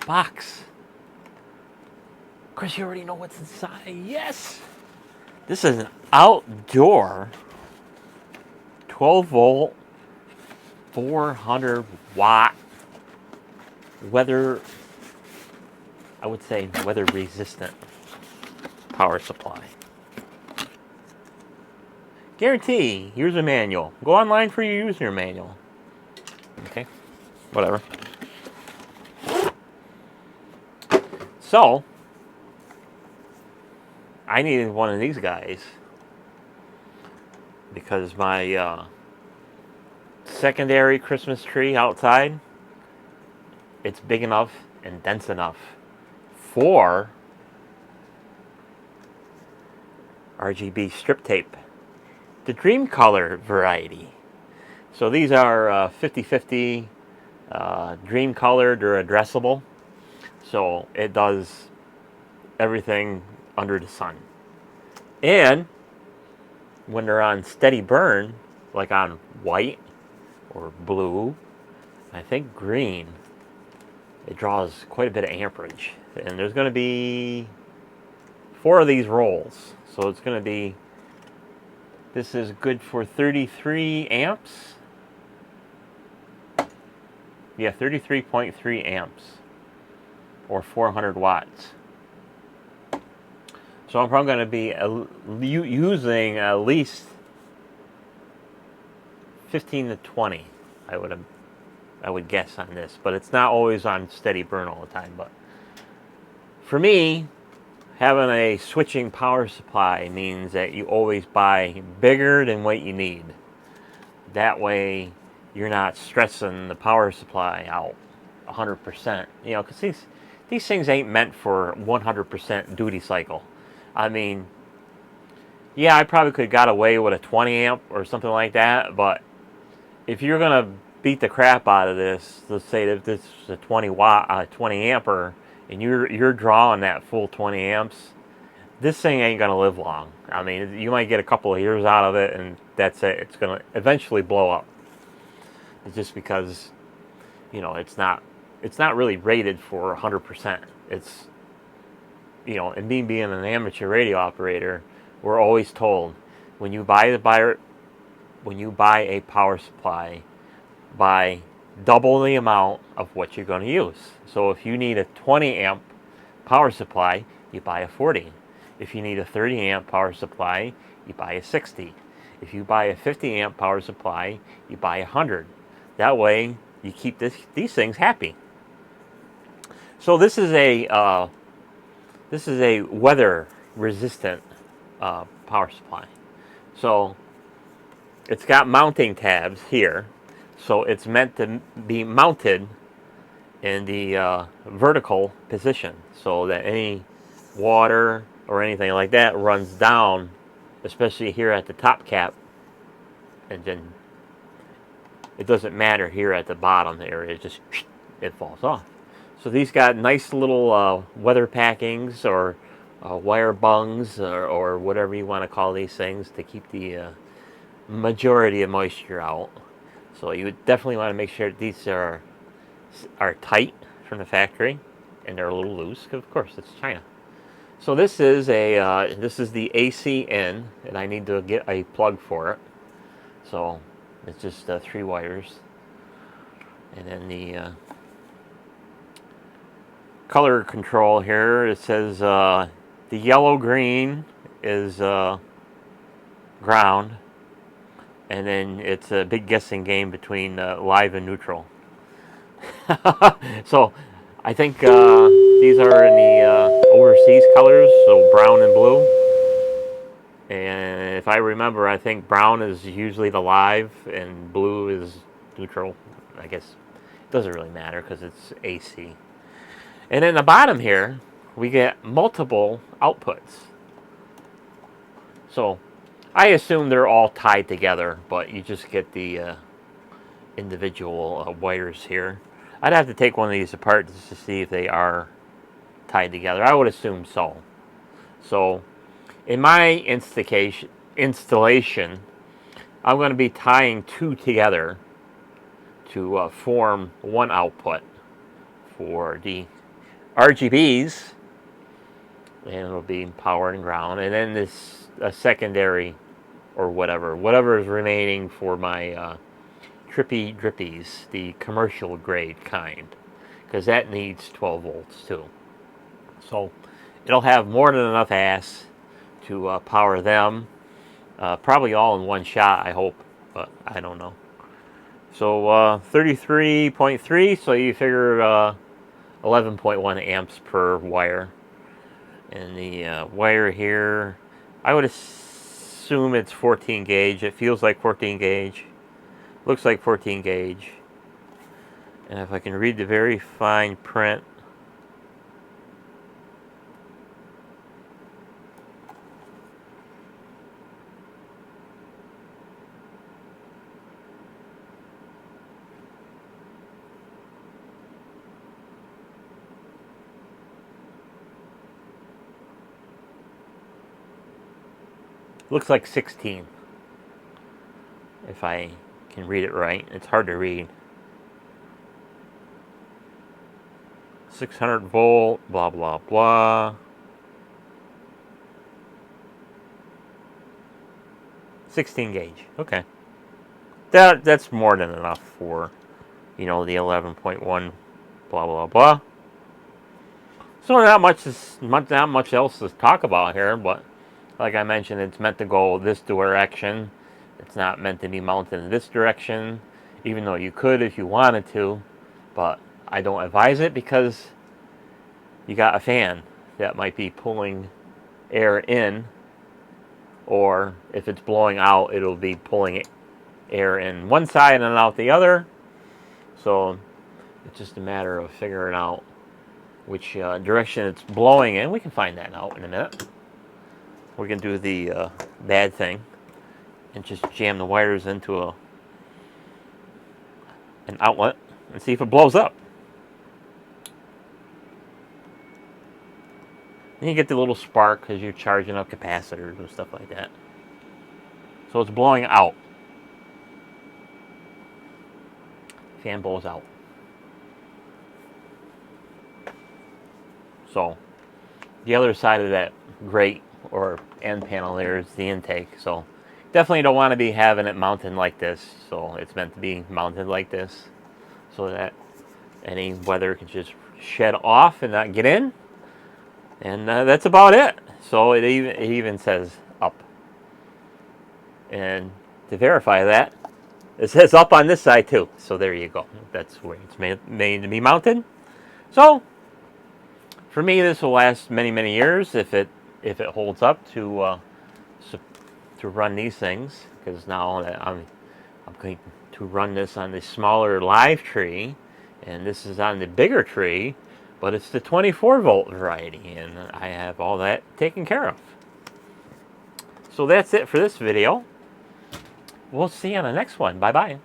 box. Of course, you already know what's inside. Yes! This is an outdoor 12 volt, 400 watt weather, I would say weather resistant power supply. Guarantee, here's a manual. Go online for your user manual. Okay, whatever. So, I needed one of these guys because my secondary Christmas tree outside, it's big enough and dense enough for RGB strip tape, the Dream Color variety. So these are 50/50 Dream Color. They're addressable, so it does everything under the sun. And when they're on steady burn, like on white or blue, I think green, it draws quite a bit of amperage. And there's going to be 4 of these rolls. So it's going to be, this is good for 33 amps. Yeah, 33.3 amps or 400 watts. So I'm probably going to be using at least 15 to 20, I would guess on this, but it's not always on steady burn all the time. But for me, having a switching power supply means that you always buy bigger than what you need. That way, you're not stressing the power supply out 100%. You know, because these things ain't meant for 100% duty cycle. I mean, yeah, I probably could have got away with a 20 amp or something like that, but if you're gonna beat the crap out of this, let's say that this is a 20 amper, and you're drawing that full 20 amps, this thing ain't gonna live long. I mean, you might get a couple of years out of it, and that's it. It's gonna eventually blow up. It's just because, you know, it's not really rated for 100%. It's, you know, and me being an amateur radio operator, we're always told when you buy a power supply, buy double the amount of what you're going to use. So if you need a 20 amp power supply, you buy a 40. If you need a 30 amp power supply, you buy a 60. If you buy a 50 amp power supply, you buy 100. That way, you keep these things happy. So this is a weather resistant power supply. So it's got mounting tabs here. So it's meant to be mounted in the vertical position so that any water or anything like that runs down, especially here at the top cap, and then it doesn't matter here at the bottom area, it falls off. So these got nice little weather packings or wire bungs or whatever you want to call these things to keep the majority of moisture out. So you would definitely want to make sure these are tight from the factory and they're a little loose because of course it's China. So this is the AC in, and I need to get a plug for it. So it's just 3 wires, and then the color control here. It says the yellow green is ground, and then it's a big guessing game between live and neutral. So I think these are in the overseas colors, so brown and blue. And if I remember, I think brown is usually the live and blue is neutral. I guess it doesn't really matter because it's AC. And in the bottom here, we get multiple outputs. So I assume they're all tied together, but you just get the individual wires here. I'd have to take one of these apart just to see if they are tied together. I would assume so. So in my installation, I'm going to be tying 2 together to form one output for the RGBs, and it'll be power and ground, and then this secondary or whatever is remaining for my trippy drippies, the commercial grade kind, because that needs 12 volts too. So it'll have more than enough ass to power them, probably all in one shot, I hope, but I don't know. So 33.3, so you figure 11.1 amps per wire. And the wire here, I would assume it's 14 gauge. It feels like 14 gauge. Looks like 14 gauge. And if I can read the very fine print, looks like 16. If I can read it right. It's hard to read. 600 volt, blah, blah, blah. 16 gauge. Okay. That's more than enough for, you know, the 11.1, blah, blah, blah. So not much else to talk about here, but like I mentioned, it's meant to go this direction. It's not meant to be mounted in this direction, even though you could if you wanted to, but I don't advise it because you got a fan that might be pulling air in, or if it's blowing out, it'll be pulling air in one side and out the other. So it's just a matter of figuring out which direction it's blowing in. We can find that out in a minute. We can do the bad thing and just jam the wires into an outlet and see if it blows up. And you get the little spark because you're charging up capacitors and stuff like that. So it's blowing out. Fan blows out. So the other side of that grate or end panel there is the intake. So definitely don't want to be having it mounted like this. So it's meant to be mounted like this so that any weather can just shed off and not get in. And that's about it. So it even says up. And to verify that, it says up on this side too. So there you go. That's where it's made to be mounted. So for me, this will last many, many years if it holds up to run these things. Because now that I'm going to run this on the smaller live tree, and this is on the bigger tree, but it's the 24 volt variety, and I have all that taken care of. So that's it for this video. We'll see you on the next one. Bye bye.